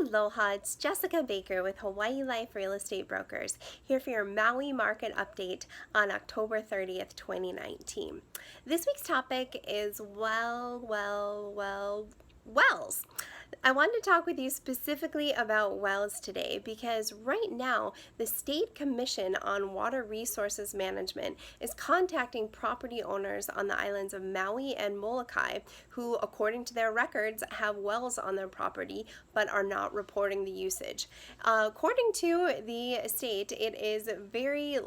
Aloha, it's Jessica Baker with Hawaii Life Real Estate Brokers, here for your Maui market update on October 30th, 2019. This week's topic is wells. I wanted to talk with you specifically about wells today because right now the State Commission on Water Resources Management is contacting property owners on the islands of Maui and Molokai who, according to their records, have wells on their property but are not reporting the usage. According to the state, it is a very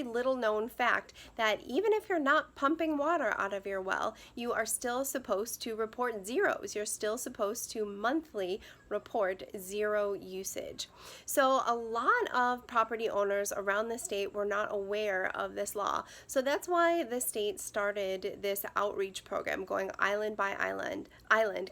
little known fact that even if you're not pumping water out of your well, you are still supposed to report zeros. You're still supposed to monthly report zero usage. So a lot of property owners around the state were not aware of this law. So that's why the state started this outreach program, going island by island,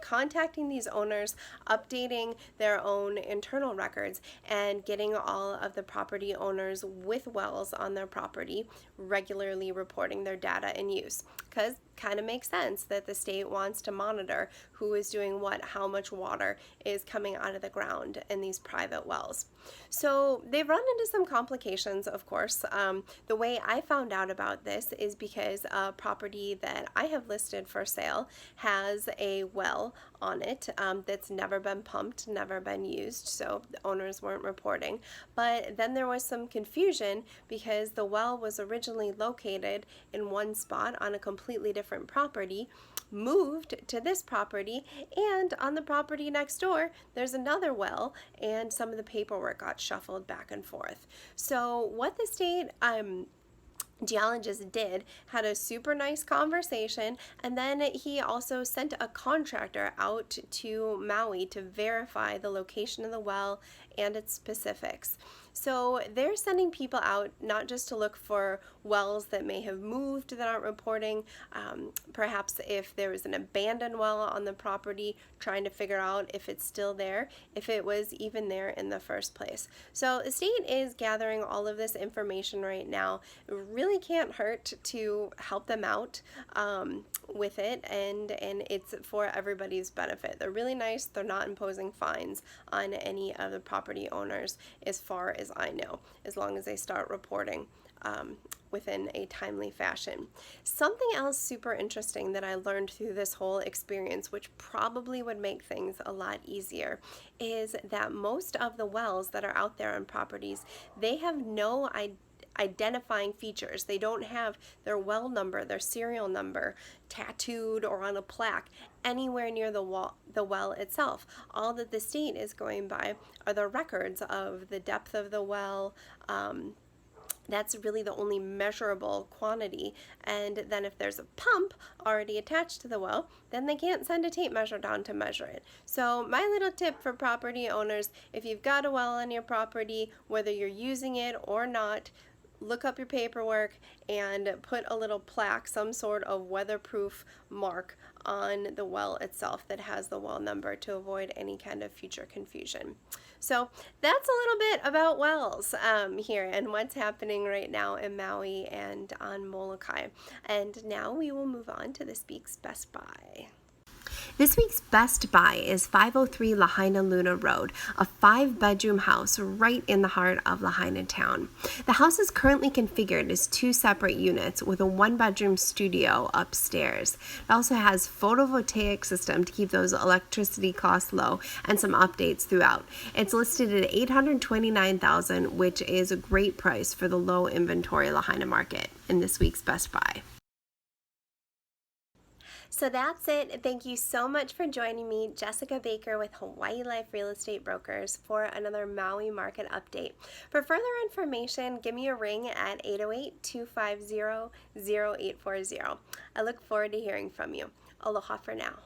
contacting these owners, updating their own internal records, and getting all of the property owners with wells on their property regularly reporting their data and use. Because kind of makes sense that the state wants to monitor who is doing what, how much water is coming out of the ground in these private wells. So they've run into some complications, of course. The way I found out about this is because a property that I have listed for sale has a well on it that's never been pumped, never been used, so the owners weren't reporting. But then there was some confusion because the well was originally located in one spot on a completely different property, moved to this property, and on the property next door there's another well, and some of the paperwork got shuffled back and forth. So what the state geologist had a super nice conversation, and then he also sent a contractor out to Maui to verify the location of the well and its specifics. So they're sending people out not just to look for wells that may have moved that aren't reporting, perhaps if there was an abandoned well on the property, trying to figure out if it's still there, if it was even there in the first place. So the state is gathering all of this information right now. It really can't hurt to help them out with it, and it's for everybody's benefit. They're really nice. They're not imposing fines on any of the property owners as far as I know, as long as they start reporting within a timely fashion. Something else super interesting that I learned through this whole experience, which probably would make things a lot easier, is that most of the wells that are out there on properties, they have no identifying features. They don't have their well number, their serial number tattooed or on a plaque anywhere near the well itself. All that the state is going by are the records of the depth of the well. That's really the only measurable quantity. And then if there's a pump already attached to the well, then they can't send a tape measure down to measure it. So my little tip for property owners, if you've got a well on your property, whether you're using it or not, look up your paperwork and put a little plaque, some sort of weatherproof mark on the well itself that has the well number to avoid any kind of future confusion. So that's a little bit about wells here and what's happening right now in Maui and on Molokai. And now we will move on to this week's Best Buy. This week's Best Buy is 503 Lahaina Luna Road, a 5-bedroom house right in the heart of Lahaina town. The house is currently configured as 2 separate units with a 1-bedroom studio upstairs. It also has photovoltaic system to keep those electricity costs low and some updates throughout. It's listed at $829,000, which is a great price for the low inventory Lahaina market in this week's Best Buy. So that's it. Thank you so much for joining me, Jessica Baker with Hawaii Life Real Estate Brokers, for another Maui market update. For further information, give me a ring at 808-250-0840. I look forward to hearing from you. Aloha for now.